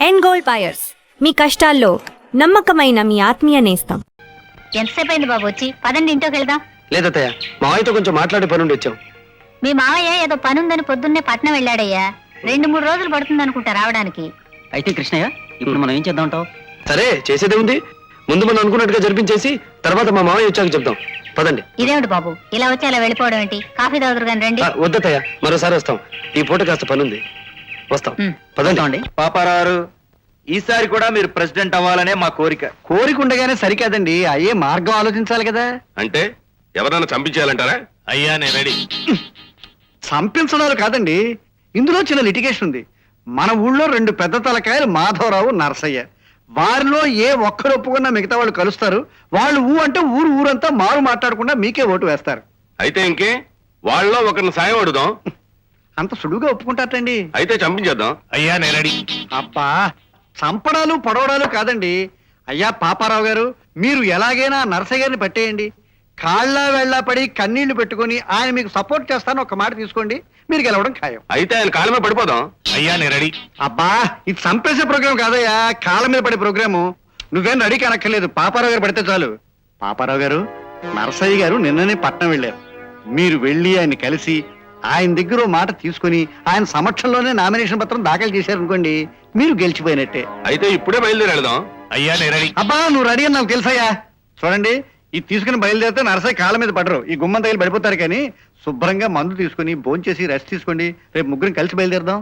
End gold buyers, మీ కష్టాల్లో నమ్మకమైన మీ ఆత్మీయ నేస్తం. ఎంతసేపు అయింది బాబు వచ్చి? పదండి ఇంట్లోకి వెళ్దాం. లేదత్తయ్య, మావయ్యతో కొంచెం మాట్లాడే పనుండి వచ్చాం. మీ మావయ్య ఏదో పనుందని పొద్దున్నే పట్నం వెళ్ళాడయ్యా. 2-3 రోజులు పడుతుంది అనుకుంటా రావడానికి. అయితే కృష్ణయ్య, ఇప్పుడు మనం ఏం చేద్దామంటావు? సరే, చేసేదే ఉంది. ముందు మనం అనుకున్నట్టుగా జరిపించేసి తర్వాత మా మావయ్య వచ్చాక చెప్దాం. పదండి. ఇదేమిటి బాబు ఇలా వచ్చి అలా వెళ్ళిపోవడం ఏంటి? కాఫీ తాగుదురు కానీ రండి. వద్దత్తయ్య, మరోసారి వస్తాం. ఈ పూట కాస్త పనుంది, వస్తాం. పదండి అండి. పాపారావు, ఈసారి కూడా మీరు ప్రెసిడెంట్ అవ్వాలనే మా కోరిక. కోరిక ఉండగానే సరికాదండి, అయ్యే మార్గం ఆలోచించాలి కదా. అంటే ఎవరన్నా చంపించేయాలంటారా? అయ్యా నేను రెడీ. చంపించడాలు కాదండి, ఇందులో చిన్న లిటిగేషన్ ఉంది. మన ఊళ్ళో 2 పెద్ద తలకాయలు మాధవరావు, నరసయ్య. వారిలో ఏ ఒక్కరు ఒప్పుకున్నా మిగతా వాళ్ళు కలుస్తారు. వాళ్ళు ఊ అంటే ఊరంతా మారు మాట్లాడకుండా మీకే ఓటు వేస్తారు. అయితే ఇంకే వాళ్ళలో ఒకరిని సాయం అడుగుదాం. అంత సులువుగా ఒప్పుకుంటారటండి. అయితే చంపించేద్దాం. అయ్యా నేను రెడీ. అబ్బా, చంపడాలు పొడవడాలు కాదండి. అయ్యా పాపారావు గారు, మీరు ఎలాగైనా నరసయ్య గారిని పట్టేయండి. కాళ్ళ వెళ్ళ పడి కన్నీళ్లు పెట్టుకుని ఆయన మీకు సపోర్ట్ చేస్తాను ఒక మాట తీసుకోండి, మీరు గెలవడం ఖాయం. అయితే ఆయన కాళ్ళ మీద పడిపోదాం. అయ్యా నేను రెడీ. అబ్బా, ఇది చంపేసే ప్రోగ్రామ్ కాదయ్యా, కాళ్ళ మీద పడే ప్రోగ్రాము. నువ్వేం రెడీ కనక్కర్లేదు, పాపారావు గారు పడితే చాలు. పాపారావు గారు, నరసయ్య గారు నిన్ననే పట్నం వెళ్ళారు. మీరు వెళ్ళి ఆయన కలిసి ఆయన దగ్గర ఓ మాట తీసుకుని ఆయన సమక్షంలోనే నామినేషన్ పత్రం దాఖలు చేశారనుకోండి, మీరు గెలిచిపోయినట్టే. అయితే ఇప్పుడే బయలుదేరి వెళదాం. అయ్యా నేను రెడీ. అబ్బా, నువ్వు రెడీ అని నాకు తెలుసయ్యా. చూడండి, ఇది తీసుకుని బయలుదేరితే నరసయ్య కాళ్ళ మీద పడరు, ఈ గుమ్మం తగిలి పడిపోతారు. కానీ శుభ్రంగా మందు తీసుకుని భోంచేసి రెస్ట్ తీసుకోండి. రేపు ముగ్గురం కలిసి బయలుదేరదాం.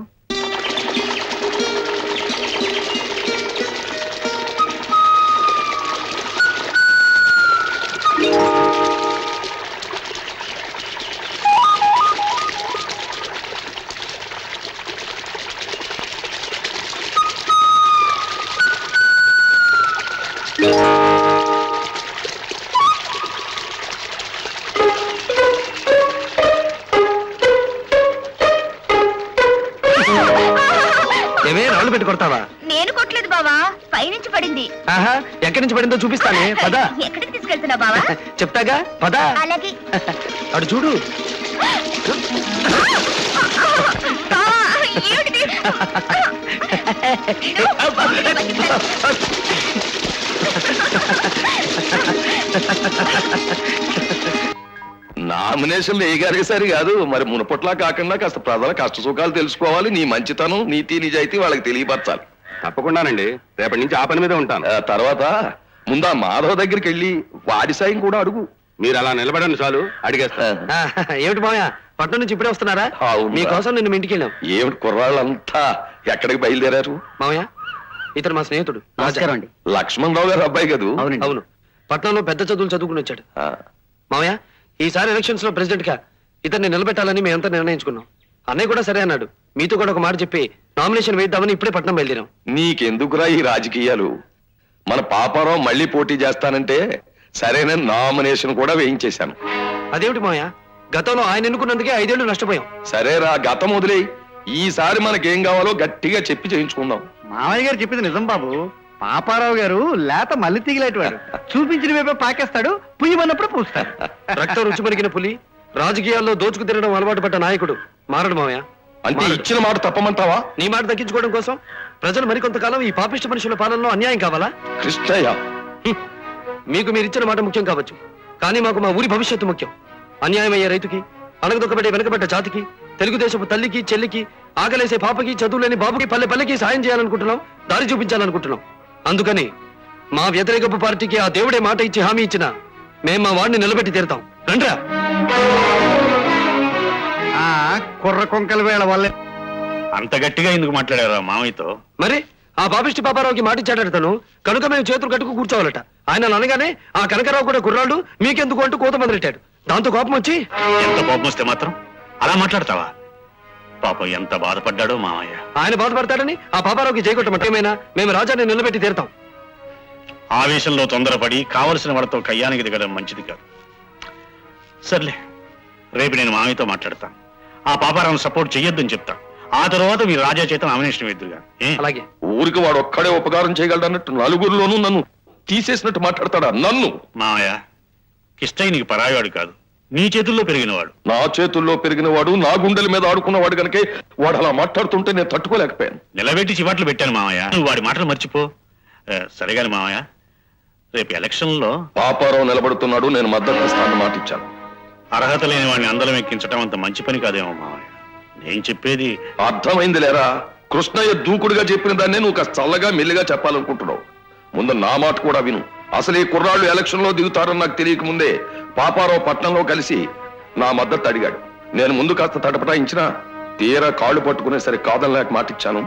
ఏమే రాళ్ళు పెట్టి కొడతావా? నేను కొట్టలేదు బావా, పైనుంచి పడింది. ఆహా, ఎక్కడి నుంచి పడిందో చూపిస్తానే, పద. ఎక్కడికి తీసుకెళ్తున్నా బావా? చెప్తాగా, పద. అలాగే. అటు చూడు. బావా, ఏమిటిది? నామినేషన్లు ఏ గారి సరి కాదు మరి, మునపట్లా కాకుండా కాస్త ప్రజల కష్ట సుఖాలు తెలుసుకోవాలి. నీ మంచితనం, నీతి నిజాయితీ వాళ్ళకి తెలియపరచాలి. తప్పకుండానండి, రేపటి నుంచి ఆ పని మీద ఉంటాను. తర్వాత ముందా మాధవ్ దగ్గరికి వెళ్ళి వాడి సాయం కూడా అడుగు. మీరు అలా నిలబడండి చాలు, అడిగేస్తా. ఏమిటి మావయ్య, పట్నం నుంచి ఇప్పుడే వస్తున్నారా? మీకోసం నిన్ను మీ ఇంటికి వెళ్ళాం. ఏమిటి కుర్రాళ్ళంతా ఎక్కడికి బయలుదేరారు? మావయ్య, ఇతను మా స్నేహితుడు. నమస్కారం అండి. లక్ష్మణ్ రావు గారు అబ్బాయి కదూ? అవును, పట్నంలో పెద్ద చదువులు చదువుకుని వచ్చాడు. మావయ్య, ఈసారి ఎలక్షన్స్ లో ప్రెసిడెంట్ గా ఇతన్ని నిలబెట్టాలని మేమంతా నిర్ణయించుకున్నాం. అన్నయ్య కూడా సరే అన్నాడు. మీతో కూడా ఒక మాట చెప్పి నామినేషన్ వేద్దామని ఇప్పుడే పట్నం బయలుదేరాం. నీకెందుకురా ఈ రాజకీయాలు? మన పాపారావు మళ్ళీ పోటీ చేస్తానంటే సరైన నామినేషన్ కూడా వేయించేశాను. అదేమిటి మావయ్య, గతంలో ఆయన ఎన్నుకున్నందుకే 5 ఏళ్లు నష్టపోయాం. సరేరా, గతం వదిలేయి. ఈసారి మనకేం కావాలో గట్టిగా చెప్పి చేయించుకుందాం. మామయ్య గారు చెప్పింది నిజం బాబు. పాపారావు గారు లేత మల్లి తీగలేటివాడు. చూపించిన వైపే పాకేస్తాడు, పుయ్యమన్నప్పుడు పూస్తాడు. రక్తం రుచి మరిగిన పులి, రాజకీయాల్లో దోచుకు తినడం అలవాటు పడ్డ నాయకుడు మారడు మావయ్య. అంటే ఇచ్చిన మాట తప్పమంటావా? నీ మాట దక్కించుకోవడం కోసం ప్రజలు మరికొంతకాలం ఈ పాపిష్ట మనుషుల పాలనలో అన్యాయం కావాలా? కృష్ణయ్య, మీకు మీరు ఇచ్చిన మాట ముఖ్యం కావచ్చు, కానీ మాకు మా ఊరి భవిష్యత్తు ముఖ్యం. అన్యాయమయ్యే రైతుకి, అణగదొక్కబడే వెనకబడ్డ జాతికి, తెలుగుదేశపు తల్లికి చెల్లికి, ఆకలేసే పాపకి, చదువులేని బాబుకి, పల్లె పల్లెకి సాయం చేయాలనుకుంటున్నాం, దారి చూపించాలనుకుంటున్నాం. అందుకని మా వ్యతిరేకపు పార్టీకి ఆ దేవుడే మాట ఇచ్చి హామీ ఇచ్చిన మేం మా వాడిని నిలబెట్టి తీరుతాం. రండ్రా. కుర్ర కొంకల వేళ వల్లే అంత గట్టిగా ఎందుకు మాట్లాడారా మామయ్యతో? మరి ఆ పాపిష్టి పాపారావుకి మాట ఇచ్చాడట తను, కనుక మేము చేతులు కట్టుకు కూర్చోవాలట. ఆయన అనగానే ఆ కనకరావు కూడా కుర్రాళ్ళు మీకెందుకు అంటూ కోత మొదలెట్టాడు. దాంతో కోపం వచ్చి, ఎంత కోపం వస్తే మాత్రం అలా మాట్లాడతావా? పాపం ఎంత బాధపడ్డాడో మామయ్య. ఆయన బాధపడతాడని ఆ పాపారావుకి చేయగొట్టమంట. ఏమైనా మేము రాజాన్ని నిలబెట్టి తీరుతాం. ఆవేశంలో తొందరపడి కావలసిన వాడితో కయ్యానికి దిగడం మంచిది కాదు. సర్లే, రేపు నేను మామయ్యతో మాట్లాడతాను. ఆ పాపారావును సపోర్ట్ చెయ్యొద్దని చెప్తా. ఆ తర్వాత మీరు రాజా చేత నామినేషన్ వేద్దురుగా. అలాగే. ఊరికి వాడు ఒక్కడే ఉపకారం చేయగలడు అన్నట్టు నలుగురిలోనూ నన్ను తీసేసినట్టు మాట్లాడతాడా? నన్ను మామయ్య, కిష్టయ్య నీకు పరాయవాడు కాదు, నీ చేతుల్లో పెరిగినవాడు. నా చేతుల్లో పెరిగిన వాడు, నా గుండెల మీద ఆడుకున్నవాడు కనుకే వాడు అలా మాట్లాడుతుంటే నేను తట్టుకోలేకపోయాను. నిలబెట్టి చివాట్లు పెట్టాను మామయ్య. నువ్వు వాడి మాటలు మర్చిపో. సరేగాని మామయ్య, రేపు ఎలక్షన్లో పాపారావు నిలబడుతున్నాడు, నేను మద్దతు ఇస్తానని మాట ఇచ్చాను. అర్హత లేని వాడిని అందరం ఎక్కించడం అంత మంచి పని కాదేమో మామయ్య. నేను చెప్పేది అర్థమైంది లేరా? కృష్ణయ్య దూకుడుగా చెప్పిన దాన్నే నువ్వు కాస్త చల్లగా మెల్లిగా చెప్పాలనుకుంటున్నావు. ముందు నా మాట కూడా విను. అసలు ఈ కుర్రాళ్ళు ఎలక్షన్ లో దిగుతారని నాకు తెలియక ముందే పాపారావు పట్నంలో కలిసి నా మద్దతు అడిగాడు. నేను ముందు కాస్త తటపటాయించినా తీరా కాళ్ళు పట్టుకునే సరే కాదనలేక మాట ఇచ్చాను.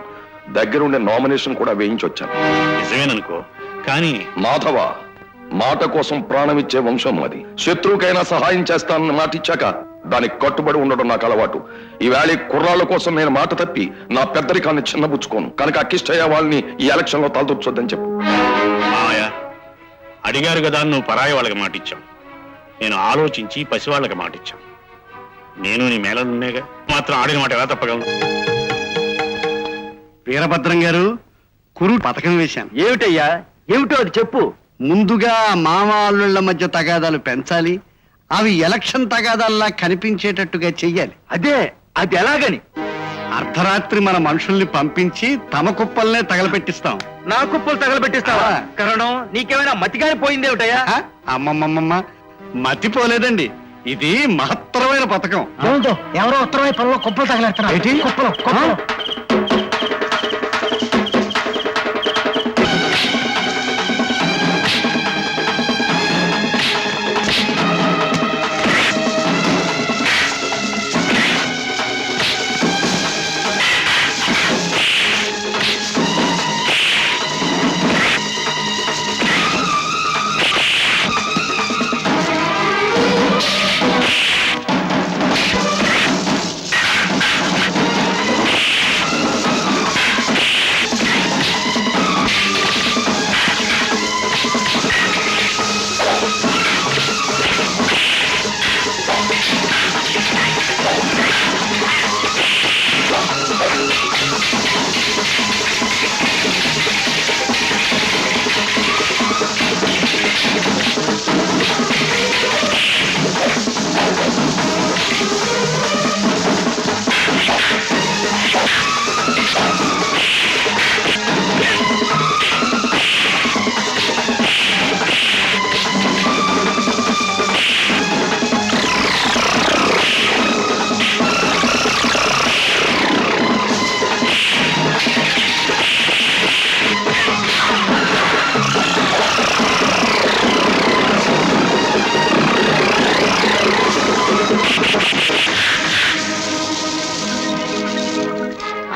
దగ్గరుండే నామినేషన్ కూడా వేయించొచ్చాను. నిజమేననుకో, కానీ మాధవ, మాట కోసం ప్రాణం ఇచ్చే వంశం అది. శత్రువుకైనా సహాయం చేస్తానని మాట ఇచ్చాక దానికి కట్టుబడి ఉండడం నాకు అలవాటు. ఈవేళ ఈ కుర్రాళ్ళ కోసం నేను మాట తప్పి నా పెద్దరికాన్ని చిన్నబుచ్చుకోను. కనుక అక్కిష్టయ్య వాళ్ళని ఈ ఎలక్షన్ లో తలదొచ్చొద్దని చెప్పు. మామయ్య, అడిగారు కదా, నువ్వు పరాయి వాళ్ళకి మాట ఇచ్చావు. నేను ఆలోచించి పసివాళ్ళకి మాట ఇచ్చాను. నేను నీ మేళనున్నేగా, మాత్రం ఆడిన మాట ఎలా తప్పగలను? వీరభద్రం గారు, కురు పథకం వేశాను. ఏమిటయ్యా? ఏమిటో అది చెప్పు. ముందుగా మామ అల్లుళ్ళ మధ్య తగాదాలు పెంచాలి. అవి ఎలక్షన్ తగాదాల్లా కనిపించేటట్టుగా చెయ్యాలి. అది ఎలాగని? అర్ధరాత్రి మన మనుషుల్ని పంపించి తమ కుప్పల్నే తగలపెట్టిస్తాం. నా కుప్పలు తగలబెట్టిస్తావా? కరణం, నీకేమైనా మతిగాని పోయిందేమిటయ్యా? అమ్మమ్మమ్మమ్మ, మతిపోలేదండి. ఇది మహత్తరమైన పథకం. ఎవరో ఉత్తరం వైపులో కుప్పలు తగలేస్తున్నారు.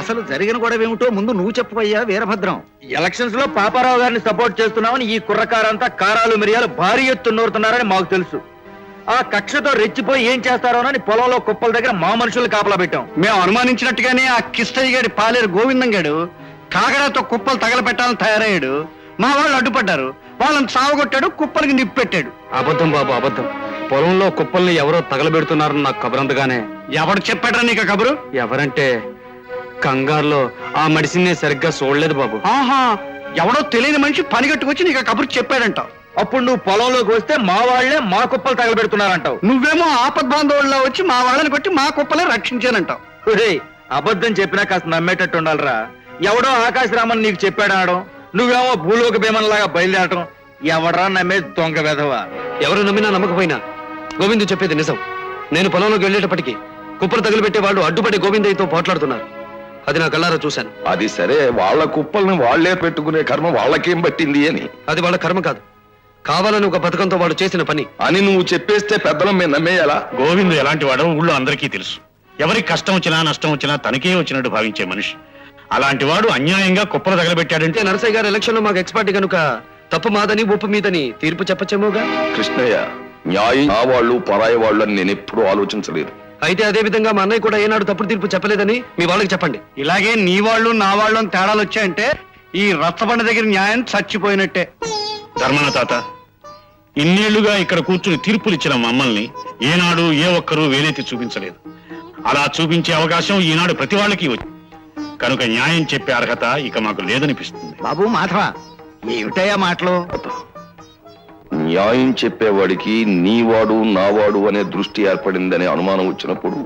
అసలు జరిగిన గొడవ ఏమిటో ముందు నువ్వు చెప్పయ్యా వీరభద్రం. ఎలక్షన్స్ లో పాపారావు గారిని సపోర్ట్ చేస్తున్నామని ఈ కుర్రకారంతా కారాలు మిరియాలు భారీ ఎత్తున నూరుతున్నారని మాకు తెలుసు. ఆ కక్షతో రెచ్చిపోయి ఏం చేస్తారోనని పొలంలో కుప్పల దగ్గర మా మనుషులు కాపలా పెట్టాం. మేము అనుమానించినట్టుగానే ఆ కిష్టయ్య గారి పాలేరు గోవిందం గాడు కాగడాతో కుప్పలు తగలపెట్టాలని తయారయ్యాడు. మా వాళ్ళు అడ్డుపడ్డారు. వాళ్ళని సావగొట్టాడు, కుప్పలకి నిప్పు పెట్టాడు. అబద్ధం బాబు, అబద్ధం. పొలంలో కుప్పల్ని ఎవరో తగలబెడుతున్నారని నాకు కబురంతగానే. ఎవడు చెప్పాడ్రా నీకు కబురు? ఎవరంటే కంగారులో ఆ మడిసినే సరిగ్గా చూడలేదు బాబు. ఆహా, ఎవడో తెలియని మనిషి పని కట్టుకొచ్చి నీకు కబురు చెప్పాడంట. అప్పుడు నువ్వు పొలంలోకి వస్తే మా వాళ్లే మా కుప్పలు తగలబెడుతున్నారంటావు. నువ్వేమో ఆపద్బాంధవుల్లో వచ్చి మా వాళ్ళని కొట్టి మా కుప్పలే రక్షించానంటావు. అబద్ధం చెప్పినా కాస్త నమ్మేటట్టు ఉండాలిరా. ఎవడో ఆకాశరామన్ నీకు చెప్పాడనడం, నువ్వేమో భూలోక భీమన్లాగా బయలుదేరటం. ఎవడరా నమ్మే దొంగ వెధవా? ఎవరు నమ్మినా నమ్మకపోయినా గోవిందు చెప్పేది నిజం. నేను పొలంలోకి వెళ్ళేటప్పటికి కుప్పలు తగులుపెట్టే వాళ్ళు అడ్డుపడి గోవిందయ్యతో పోట్లాడుతున్నారు. అది నా కళ్ళారా చూశాను. అది సరే, వాళ్ళ కుప్పల్ని వాళ్లే పెట్టుకునే కర్మ వాళ్ళకేం పట్టింది అని. అది వాళ్ళ కర్మ కాదు, కావాలని ఒక పథకంతో వాడు చేసిన పని అని నువ్వు చెప్పేస్తే పెద్దలం మేము నమ్మేయాలా? గోవిందు ఎలాంటి వాడో ఊళ్ళో అందరికీ తెలుసు. ఎవరికి కష్టం వచ్చినా నష్టం వచ్చినా తనకే వచ్చినట్టు భావించే మనిషి. అలాంటి వాడు అన్యాయంగా కుప్పలు తగలబెట్టాడంటే అంటే నరసయ్య గారు ఎలక్షన్ లో మాకు ఎక్స్పర్ట్ కనుక తప్పు మాదని ఉప్పు మీదని తీర్పు చెప్పచ్చేమోగా. కృష్ణయ్య, న్యాయం ఆ వాళ్ళు పరాయి వాళ్ళు అని నేను ఎప్పుడూ ఆలోచించలేదు. అయితే అదే విధంగా మా అన్నయ్య కూడా ఏనాడు తప్పుడు తీర్పు చెప్పలేదని మీ వాళ్ళకి చెప్పండి. ఇలాగే నీ వాళ్ళు నా వాళ్ళు అని తేడాలు వచ్చాయంటే ఈ రచ్చబండ దగ్గర న్యాయం చచ్చిపోయినట్టే. ధర్మన తాత, ఇన్నేళ్లుగా ఇక్కడ కూర్చుని తీర్పులు ఇచ్చిన మమ్మల్ని ఏనాడు ఏ ఒక్కరూ వేలెత్తి చూపించలేదు. అలా చూపించే అవకాశం ఈనాడు ప్రతి వాళ్ళకి వచ్చింది. కనుక న్యాయం చెప్పే అర్హత ఇక మాకు లేదనిపిస్తుంది. బాబు మాధవ, ఏమిటయ్యా మాటలు? న్యాయం చెప్పేవాడికి నీవాడు నావాడు అనే దృష్టి ఏర్పడిందనే అనుమానం వచ్చినప్పుడు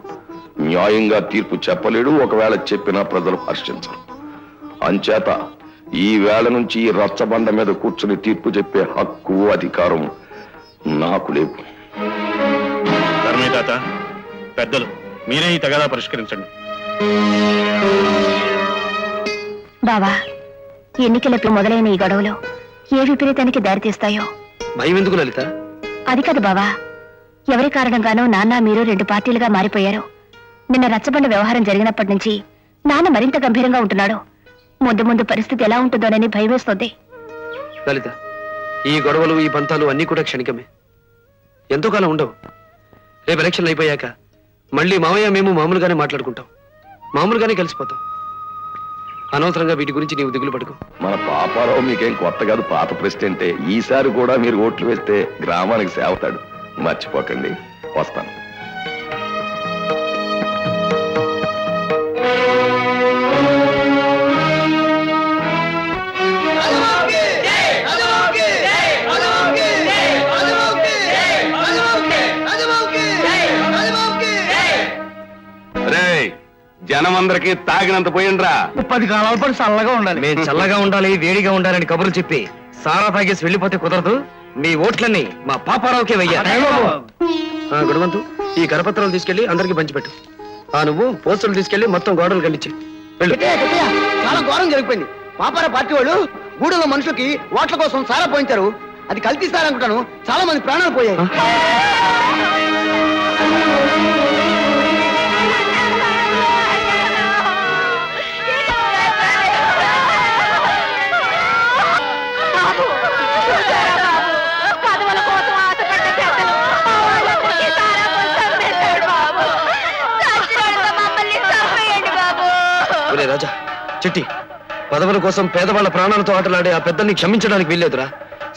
న్యాయంగా తీర్పు చెప్పలేడు. ఒకవేళ చెప్పినా ప్రజలు హర్షించరు. అంచేత ఈ వేళ నుంచి ఈ రచ్చబండ మీద కూర్చుని తీర్పు చెప్పే హక్కు అధికారం నాకు లేవు. ధర్మయ్య తాత, పెద్దలు మీరే ఈ తగాదా పరిష్కరించండి. బావా, ఎన్నికలపై మొదలైన ఈ గొడవలు ఏ విపరీతానికి దారితీస్తాయో. భయం ఎందుకు లలిత? అది కాదు బావా, ఎవరి కారణంగానో నాన్న మీరు 2 పార్టీలుగా మారిపోయారు. నిన్న రచ్చబండ వ్యవహారం జరిగినప్పటి నుంచి నాన్న మరింత గంభీరంగా ఉంటున్నాడు. ముందు ముందు పరిస్థితి ఎలా ఉంటుందోనని భయమేస్తోంది. లలిత, ఈ గొడవలు ఈ పంతాలు అన్నీ కూడా క్షణికమే, ఎంతో కాలం ఉండవు. రేపు ఎలక్షన్లు అయిపోయాక మళ్ళీ మామయ్య మేము మామూలుగానే మాట్లాడుకుంటాం, మామూలుగానే కలిసిపోతాం. అనవసరంగా వీటి గురించి నీవు దిగులు పడుకో. మన పాపారావు మీకేం కొత్త కాదు, పాత ప్రెసిడెంటే. ఈసారి కూడా మీరు ఓట్లు వేస్తే గ్రామానికి సేవతాడు, మర్చిపోకండి. వస్తాను. జనమందరికి తాగినంత పోయిండ్రా. 10 కాలాల పాటు చల్లగా ఉండాలి. మేము చల్లగా ఉండాలి, వేడిగా ఉండాలని కబుర్లు చెప్పి సారా తాగేసి వెళ్ళిపోతే కుదరదు. మీ ఓట్లన్నీ మా పాపారావుకే వెయ్యాలి. గుణవంతు, ఈ కరపత్రాలు తీసుకెళ్లి అందరికి పంచిపెట్టు. నువ్వు పోస్టులు తీసుకెళ్లి మొత్తం గోడలు కండించి వెళ్ళు. చాలా ఘోరం జరిగిపోయింది. పాపారా పార్టీ వాళ్ళు గూడెలో మనుషులకి ఓట్ల కోసం సారా పోయించారు. అది కల్పిస్తారనుకుంటాను. చాలా మంది ప్రాణాలు పోయాయి. ఒరే రాజా, చిట్టి, పదవుల కోసం పేదవాళ్ల ప్రాణాలతో ఆటలాడే ఆ పెద్దల్ని క్షమించడానికి వీల్లేదురా.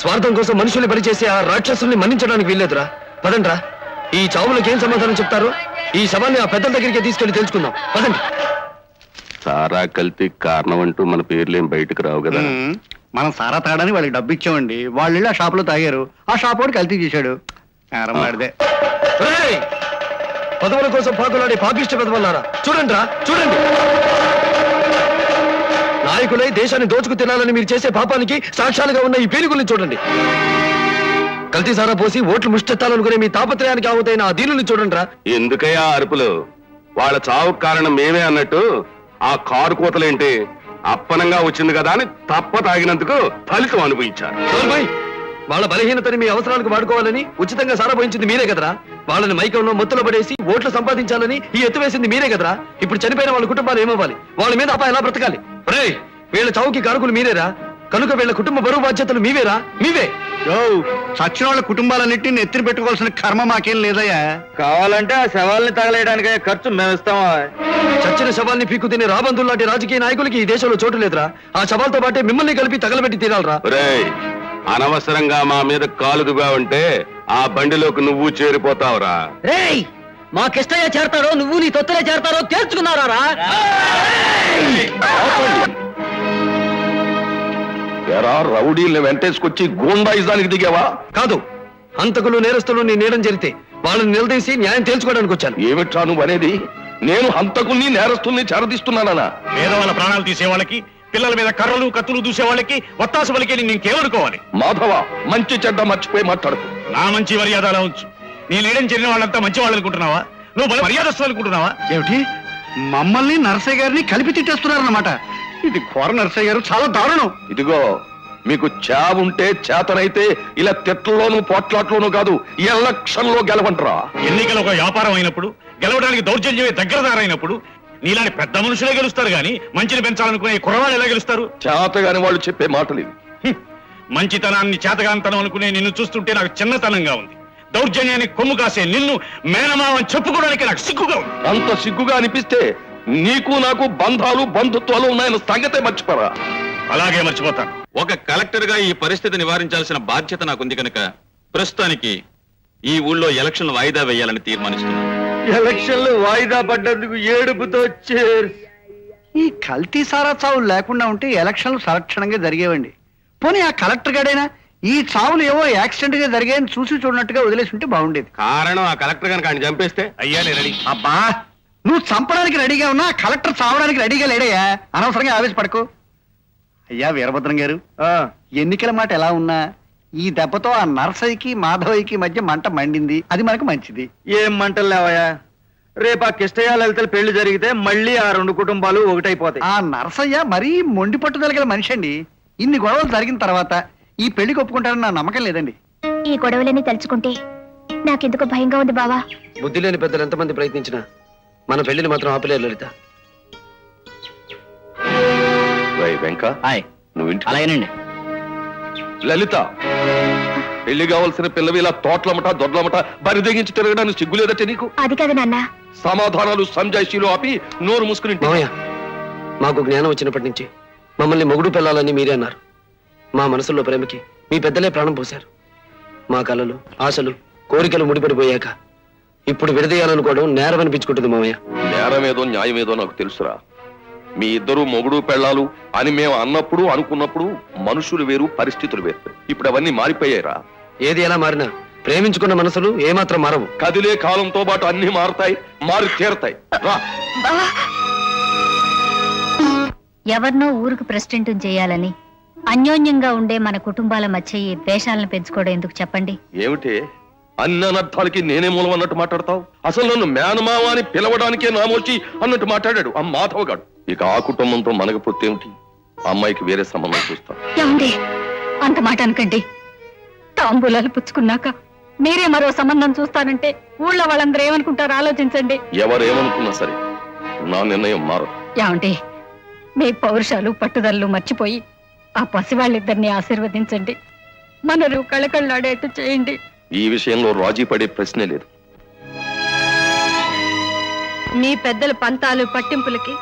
స్వార్థం కోసం మనుషుల్ని బలిచేసి ఆ రాక్షసుల్ని మన్నించడానికి వీల్లేదురా. పదండ్రా, ఈ చావులకు ఏం సమాధానం చెప్తారో ఈ శవాన్ని ఆ పెద్దల దగ్గరికి తీసుకెళ్లి తెలుసుకుందాం. పదండి. సారా కల్తీ కారణం అంటూ మన పేర్లేం బయటకు రావు కదా. మనం సారా తాగడానికి వాళ్ళకి డబ్బు ఇచ్చామండి. వాళ్ళు వెళ్ళి ఆ షాప్ లో తాగారు. ఆ షాప్ వాడు కల్తీ చేశాడు. మాడిదే. ఒరేయ్, పదవుల కోసం పాకులాడే పాపిష్ట పెదవల్లారా, చూడండిరా, చూడండి. నాయకులై దేశాన్ని దోచుకు తినాలని మీరు చేసే పాపానికి సాక్ష్యాలుగా ఉన్న ఈ పేరుగుల్ని చూడండి. కల్తీ సారా పోసి ఓట్లు ముష్టెత్తాలనుకునే మీ తాపత్రయానికి ఆవుతైన ఆ దీనుల్ని చూడండిరా. ఎందుకయ్యా అరుపులు? వాళ్ళ చావుకు కారణం మేమే అన్నట్టు ఆ కారు కూతలేంటి? అప్పనంగా వచ్చింది కదా అని తప్ప తాగినందుకు ఫలితం అనుభవించారు. నోర్మై, వాళ్ళ బలహీనతని మీ అవసరాలకు వాడుకోవాలని ఉచితంగా సారా పోయించింది మీరే కదరా. వాళ్ళని మైకంలో మొత్తులో పడేసి ఓట్లు సంపాదించాలని ఈ ఎత్తు వేసింది మీరే కదరా. ఇప్పుడు చనిపోయిన వాళ్ళ కుటుంబాలు ఏమవ్వాలి? వాళ్ళ మీద అపా ఎలా బ్రతకాలి? ఒరేయ్, వీళ్ళ చావుకి కారకులు మీరేరా. కనుక వీళ్ళ కుటుంబ బరువు బాధ్యతలు మీవేరా, మీవే. చచ్చిన వాళ్ళ కుటుంబాలన్నింటినీ ఎత్తిన పెట్టుకోవాల్సిన కర్మ మాకేం లేదయ్యా. కావాలంటే ఆ శవాల్ని తగలేయడానికి ఖర్చు మేము ఇస్తామా? చచ్చిన శవాల్ని పీకు తినే రాబందుల్లాంటి రాజకీయ నాయకులకి ఈ దేశంలో చోటు లేదురా. ఆ శవాలతో పాటే మిమ్మల్ని కలిపి తగలబెట్టి తీరాలరా. అనవసరంగా మా మీద కాలు దువ్వావంటే ఆ బండిలోకి నువ్వు చేరిపోతావురా. రేయ్, మా కిష్టయ్య చేరతారో నువ్వు నీ తొత్తులే చేరతారో తేల్చుకున్నారా? ఎరా రౌడీల్ని వెంటేసుకొచ్చి గూండాయిజానికి దిగావా? కాదు, హంతకులు నేరస్తులు నీ నేరం జరిగితే వాళ్ళని నిలదీసి న్యాయం తేల్చుకోవడానికి వచ్చాను. ఏమిట్రా నువ్వు అనేది? నేను హంతకుల్ని నేరస్తుల్ని చేరదీస్తున్నానా? పేదవాళ్ళ ప్రాణాలు తీసే వాళ్ళకి, పిల్లల మీద కర్రలు కత్తులు దూసే వాళ్ళకి ఒత్తాసు వాళ్ళకి ఇంకేమనుకోవాలి? మాధవ, మంచి చెడ్డ మర్చిపోయి మాట్లాడుకో. నా మంచి మర్యాద అలా ఉంచు. నీ లీడని చేరిన వాళ్ళంతా మంచి వాళ్ళు అనుకుంటున్నావా? నువ్వు మర్యాదస్తు అనుకుంటున్నావా? ఏమిటి, మమ్మల్ని నరసయ్య గారిని కలిపి తిట్టేస్తున్నారన్నమాట? ఇది ఘోర. నరసయ్య గారు చాలా దారుణం. ఇదిగో, మీకు చావుంటే చేతనైతే ఇలా తిట్లలోనూ పోట్లాట్లోనూ కాదు, ఎలక్షన్ లో గెలవంటరా. ఎన్నికలు ఒక వ్యాపారం అయినప్పుడు, గెలవడానికి దౌర్జన్యమే దగ్గరదారైనప్పుడు నీలాంటి పెద్ద మనుషులే గెలుస్తారు గాని మంచిని పెంచాలనుకునే కుర్రవాళ్ళు ఎలా గెలుస్తారు? చేతగాని వాళ్ళు చెప్పే మాటలు ఇవి. మంచితనాన్ని చేతగానితనం అనుకునే నిన్ను చూస్తుంటే నాకు చిన్నతనంగా ఉంది. దౌర్జన్యానికి కొమ్ము కాసే నిన్ను మేనమావని చెప్పుకోవడానికి నాకు సిగ్గుగా ఉంది. అంత సిగ్గుగా అనిపిస్తే నీకు నాకు బంధాలు బంధుత్వాలు ఉన్నాయన్న సంగతే మర్చిపోరా. అలాగే మర్చిపోతాను. ఒక కలెక్టర్ గా ఈ పరిస్థితి నివారించాల్సిన బాధ్యత నాకుంది కనుక ప్రస్తుతానికి ఈ ఊళ్ళో ఎలక్షన్లు వాయిదా వేయాలని తీర్మానిస్తున్నాను. ఎలక్షన్లు వాయిదా పడ్డందుకు ఏడుపుతో ఈ కల్తీ సారా చావు లేకుండా ఉంటే ఎలక్షన్లు సంరక్షణంగా జరిగేవండి. పోనీ ఆ కలెక్టర్ గాడైనా ఈ చావులు ఏవో యాక్సిడెంట్ గా జరిగాయని చూసి చూడనట్టుగా వదిలేసి ఉంటే బాగుండేది. కారణం ఆ కలెక్టర్ గారికి ఆయన చంపేస్తే అయ్యా నేను రెడీ. అబ్బా, నువ్వు చంపడానికి రెడీగా ఉన్నా కలెక్టర్ చావడానికి రెడీగా లేడయ్యా. అనవసరంగా ఆవేశపడకు. అయ్యా వీరభద్రం గారు, ఎన్నికల మాట ఎలా ఉన్నా ఈ దెబ్బతో ఆ నరసయ్యకి మాధవయ్యకి మధ్య మంట మండింది. అది మనకు మంచిది. ఏం మంటలు లేవయ్యా, రేపు ఆ కిష్టయ్య లలితల పెళ్లి జరిగితే మళ్ళీ ఆ రెండు కుటుంబాలు ఒకటైపోతాయి. ఆ నరసయ్య మరీ మొండి పట్టుదల గల మనిషి అండి. ఇన్ని గొడవలు జరిగిన తర్వాత ఈ పెళ్లికి ఒప్పుకుంటారని నా నమ్మకం లేదండి. ఈ గొడవలన్నీ తలుచుకుంటే నాకెందుకు భయంగా ఉంది బావా. బుద్ధి లేని పెద్దలు ఎంతమంది ప్రయత్నించినా మన పెళ్లిని మాత్రం ఆపలేరు లలిత. వెంక హాయ్. నువ్వు ఇంటి అలాగేనండి. లలిత, పెళ్లి కావాల్సిన పిల్లవి ఇలా తోటలమట దొడ్లమట బరిదెగించి తిరగడానికి సిగ్గులేదటే నీకు? అది కాదు నాన్న. సమాధానాలు సంజాయిషీలు ఆపి నోరు మూసుకుని మామయ్య, మాకు జ్ఞానం వచ్చినప్పటి నుంచి మమ్మల్ని మొగుడు పెళ్ళాలని మీరే అన్నారు. మా మనసులో ప్రేమకి మీ పెద్దలే ప్రాణం పోశారు. మా కలలు, ఆశలు, కోరికలు ముడిపడిపోయాక ఇప్పుడు విడదీయాలనుకోవడం నేరం అనిపించుకుంటుంది మామయ్య. నేరమేదో న్యాయమేదో నాకు తెలుసురా. మీ ఇద్దరు మొగుడు పెళ్ళాలు అని మేము అన్నప్పుడు అనుకున్నప్పుడు మనుషులు వేరు, పరిస్థితులు వేరు. ఇప్పుడు అవన్నీ మారిపోయారా? ఏది ఎలా మారినా ప్రేమించుకున్న మనసులు ఏమాత్రం మారవు. కదిలే కాలంతో పాటు అన్ని మారుతాయి, మారి తీరతాయి. రా. ఎవరినో ఊరికి ప్రెసిడెంట్ చేయాలని అన్యోన్యంగా ఉండే మన కుటుంబాల మధ్య ఈ ద్వేషాలను పెంచుకోవడం ఎందుకు చెప్పండి? ఏమిటి అన్ని అనర్థాలకి నేనే మూలం అన్నట్టు మాట్లాడతావు? అసలు నన్ను మేనమావ అని పిలవడానికే నామోచి అన్నట్టు మాట్లాడాడు ఆ మాధవగాడు. ఇక ఆ కుటుంబంతో మనకు పొత్తు ఏమిటి? అమ్మాయికి వేరే సంబంధం చూస్తాం. ఏమండి, అంత మాట అనకండి. తాంబూలాలు పుచ్చుకున్నాక మీరే మరో సంబంధం చూస్తానంటే ఊళ్ళో వాళ్ళందరూ ఏమనుకుంటారో ఆలోచించండి. ఎవరేమనుకున్నా సరే నా నిర్ణయం మారదు. ఏమండి, మీ పౌరుషాలు పట్టుదలలు మర్చిపోయి ఆ పసివాళ్ళిద్దరిని ఆశీర్వదించండి. మనరు కళకళ్ళాడేట్టు చేయండి. ఈ విషయంలో రాజీ పడే ప్రశ్నే లేదు. మీ పెద్దల పంతాలు పట్టింపులకి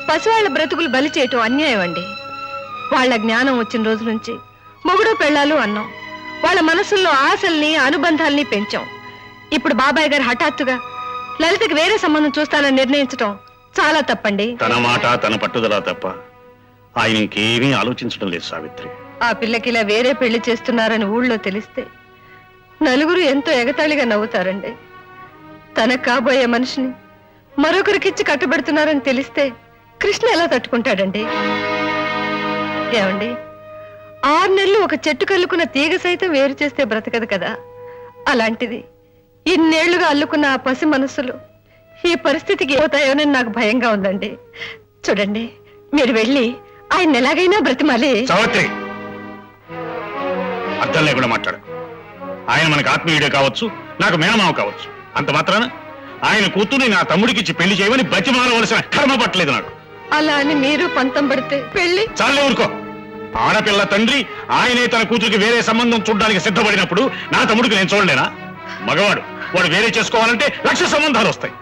పసివాళ్ల బ్రతుకులు బలి చేయటం అన్యాయం అండి. వాళ్ళ జ్ఞానం వచ్చిన రోజు నుంచి మొగుడు పెళ్ళాలు అన్నాం. వాళ్ళ మనసుల్లో ఆశల్ని అనుబంధాల్ని పెంచాం. ఇప్పుడు బాబాయ్ గారు హఠాత్తుగా లలితకి వేరే సంబంధం చూస్తానని నిర్ణయించటం చాలా తప్పండి. తన మాట తన పట్టుదల తప్ప ఆయన ఇంకేమీ ఆలోచించడం లేదు సావిత్రి. ఆ పిల్లకి ఇలా వేరే పెళ్లి చేస్తున్నారని ఊళ్ళో తెలిస్తే నలుగురు ఎంతో ఎగతాళిగా నవ్వుతారండి. తనకు కాబోయే మనిషిని మరొకరికిచ్చి కట్టబెడుతున్నారని తెలిస్తే కృష్ణ ఎలా తట్టుకుంటాడండి? ఏమండి, 6 నెలలు ఒక చెట్టు కల్లుకున్న తీగ సైతం వేరు చేస్తే బ్రతకదు కదా. అలాంటిది ఇన్నేళ్లుగా అల్లుకున్న ఆ పసి మనస్సులు ఈ పరిస్థితికి ఏమవుతాయోనని నాకు భయంగా ఉందండి. చూడండి, మీరు వెళ్ళి ఆయన ఎలాగైనా బ్రతిమాలి. సావిత్రి, అర్థం లేకుండా మాట్లాడు. ఆయన మనకు ఆత్మీయుడే కావచ్చు, నాకు మేనమావ కావచ్చు. అంత మాత్రాన ఆయన కూతుర్ని నా తమ్ముడికిచ్చి పెళ్లి చేయమని బతిమాలవలసిన కర్మ పట్టలేదు నాకు. అలా అని మీరు పంతం పడితే పెళ్లి చాలే ఊరుకో. ఆడపిల్ల తండ్రి ఆయనే తన కూతురికి వేరే సంబంధం చూడడానికి సిద్ధపడినప్పుడు నా తమ్ముడికి నేను చూడలేనా? మగవాడు, వాడు వేరే చేసుకోవాలంటే 1,00,000 సంబంధాలు వస్తాయి.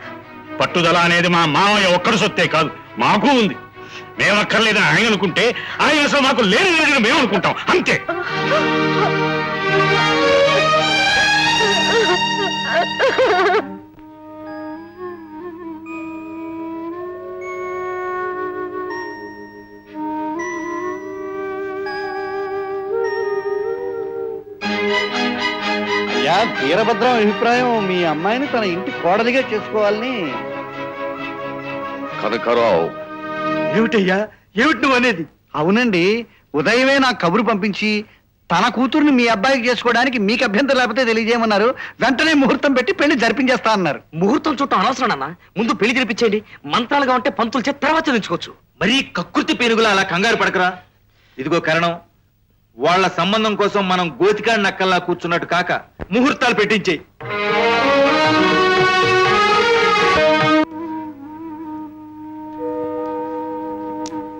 పట్టుదల అనేది మా మామయ్య ఒక్కడు సొత్తే కాదు, మాకు ఉంది. మేమక్కర్లేదని ఆయన అనుకుంటే ఆయన అసలు మాకు లేని మేము అనుకుంటాం, అంతే. అయ్యా వీరభద్రం అభిప్రాయం మీ అమ్మాయిని తన ఇంటి కోడలిగా చేసుకోవాలని. కనకరావు, ఏమిటయ్యా, ఏమిటి నువ్వు అనేది? అవునండి, ఉదయమే నాకు కబురు పంపించి తన కూతుర్ని మీ అబ్బాయికి చేసుకోవడానికి మీకు అభ్యంతరం లేకపోతే తెలియజేయమన్నారు. వెంటనే ముహూర్తం పెట్టి పెళ్లి జరిపించేస్తా అన్నారు. ముహూర్తం చుట్టం అనవసరం అన్న, ముందు పెళ్లి జరిపించేయండి. మంత్రాలుగా ఉంటే పంతులు చేత తర్వాత చదివించుకోవచ్చు. మరీ కక్కుర్తి పేనుగులా అలా కంగారు పడకరా. ఇదిగో కరణం, వాళ్ళ సంబంధం కోసం మనం గోతికాడి నక్కల్లా కూర్చున్నట్టు కాక ముహూర్తాలు పెట్టించేయి.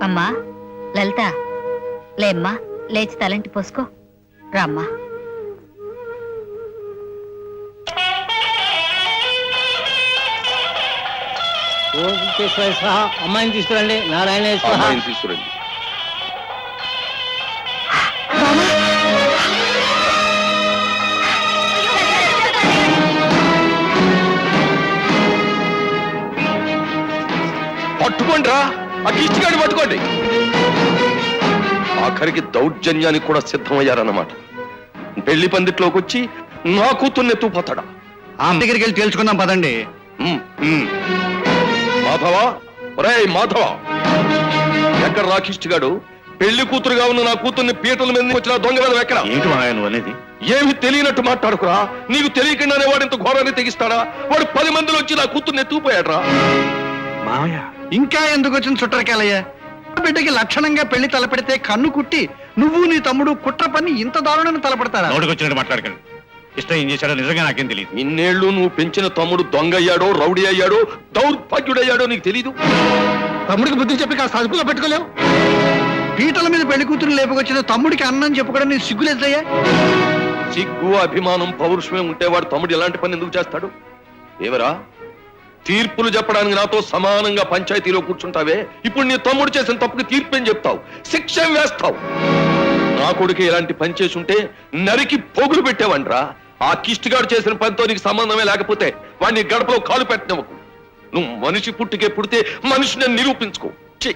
అమ్మా లలిత, లేమ్మా, లేచి తలంటి పోసుకో. రామ్మా. అమ్మాయిని తీసుకురండి. నారాయణ అమ్మాయిని తీసుకురండి. పట్టుకోండి రా, ఆ కిష్టిగాడిని పట్టుకోండి. ఆఖరికి దౌర్జన్యానికి కూడా సిద్ధమయ్యారన్నమాట. పెళ్లి పందిట్లోకి వచ్చి నా కూతుర్ని ఎత్తుకుపోతాడా? ఆ దగ్గరికి వెళ్ళి తేల్చుకుందాం పదండి. ఉమ్, మాధవా, ఒరేయ్ మాధవ, ఎక్కడ రాకిష్టిగాడు? పెళ్లి కూతురుగా ఉన్న నా కూతుర్ని పీటల మీద వచ్చిన దొంగ వేదం ఎక్కడ? ఏంటి మావయ్య నువ్వు అనేది? ఏమి తెలియనట్టు మాట్లాడుకురా. నీకు తెలియకుండానే వాడు ఇంత ఘోరాన్ని తెగిస్తాడా? వాడు 10 మందిలో వచ్చి నా కూతుర్ని ఎత్తుకుపోయాడ్రా. మావయ్య ఇంకా ఎందుకు వచ్చిన చుట్టరికాలయ్యా? బిడ్డకి లక్షణంగా పెళ్లి తలపెడితే కన్ను కుట్టి నువ్వు నీ తమ్ముడు కుట్ర పని ఇంత దారుణాన్ని తలపెడతారా? నోటికి వచ్చినట్టు మాట్లాడకండి. ఇష్టం ఏం చేశాడో నిజంగా నాకేం తెలియదు. ఇన్నేళ్లు నువ్వు పెంచిన తమ్ముడు దొంగ అయ్యాడో, రౌడీ అయ్యాడో, దౌర్భాగ్యుడయ్యాడో నీకు తెలీదు. తమ్ముడికి బుద్ధి చెప్పి కాస్త అదుపులో పెట్టుకోలేవు. పీటల మీద పెళ్లి కూతురు లేపుకొచ్చిన తమ్ముడికి అన్నం చెప్పుకోవడం నీ సిగ్గులేదయ్యా? సిగ్గు, అభిమానం, పౌరుషమే ఉంటే వాడు తమ్ముడు ఎలాంటి పని ఎందుకు చేస్తాడు? ఏమరా, తీర్పులు చెప్పడానికి నాతో సమానంగా పంచాయతీలో కూర్చుంటావే, ఇప్పుడు నీ తమ్ముడు చేసిన తప్పుకి తీర్పు ఏం చెప్తావు? శిక్ష ఏం వేస్తావు? నా కొడుకు ఇలాంటి పని చేసి ఉంటే నరికి పోగులు పెట్టేవంట్రా. ఆ కిష్టిగాడు చేసిన పనితో నీకు సంబంధమే లేకపోతే వాడిని గడపలో కాలు పెట్టనివ్వకు. నువ్వు మనిషి పుట్టికే పుడితే మనిషిని నిరూపించుకో. ఛీ!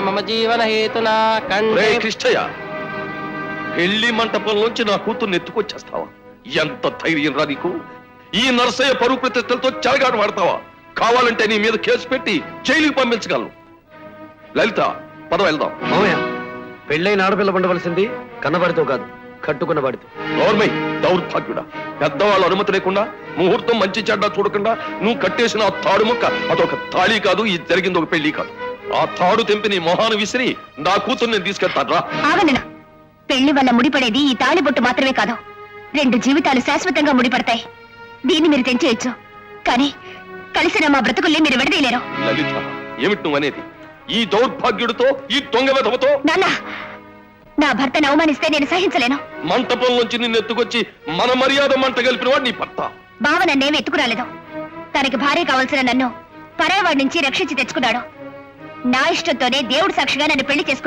మమ జీవన హేతునా రే కృష్ణయ్య, పెళ్లి మంటపంలోంచి నా కూతుర్ని ఎత్తుకొచ్చేస్తావా? ఎంత ధైర్యం రా నీకు? ఈ నరసయ్య పరువు ప్రతిష్టలతో చెలగాడు వాడతావా? కావాలంటే నీ మీద కేసు పెట్టి జైలుకి పంపించగలను. లలిత, పద వెళ్దాం. మామయ్య, పెళ్ళైన ఆడపిల్ల ఉండవలసింది కన్నవాడితో కాదు, కట్టుకున్న వాడితో. గౌరమై, దౌర్భాగ్యుడా, పెద్దవాళ్ళ అనుమతి లేకుండా, ముహూర్తం మంచి చెడ్డ చూడకుండా నువ్వు కట్టేసిన ఆ తాడు ముక్క అదొక తాళి కాదు, ఇది జరిగింది ఒక పెళ్లి కాదు. ఆ తాడు తెంపి నీ మొహాను విసిరి నా కూతుర్ని తీసుకెళ్తాడ్రా. ఆగండినా, పెళ్లి వల్ల ముడిపడేది ఈ తాళిబొట్టు మాత్రమే కాదు, 2 జీవితాలు శాశ్వతంగా ముడిపడతాయి. దీన్ని మీరు తెంచేయచ్చు, కానీ కలిసిన మా బ్రతుకుల్ని మీరు విడదీయలేరు. లలిత, ఏమిటి నువ్వు అనేది? ఈ దౌర్భాగ్యుడితో, ఈ దొంగ వెధవతో? నాన్న, నా భర్తను అవమానిస్తే నేను సహించలేను. మంటపం నుంచి నిన్ను ఎత్తుకొచ్చి మన మర్యాద మంట కలిపిన వాడు నీ భర్త. బావ నన్నేమి ఎత్తుకురాలేదు. తనకి భార్య కావాల్సిన నన్ను పరాయవాడి నుంచి రక్షించి తెచ్చుకున్నాడు. నా ఇష్టంతోనే దేవుడు సాక్షిగా నన్ను పెళ్లి చేసుకున్నాడు.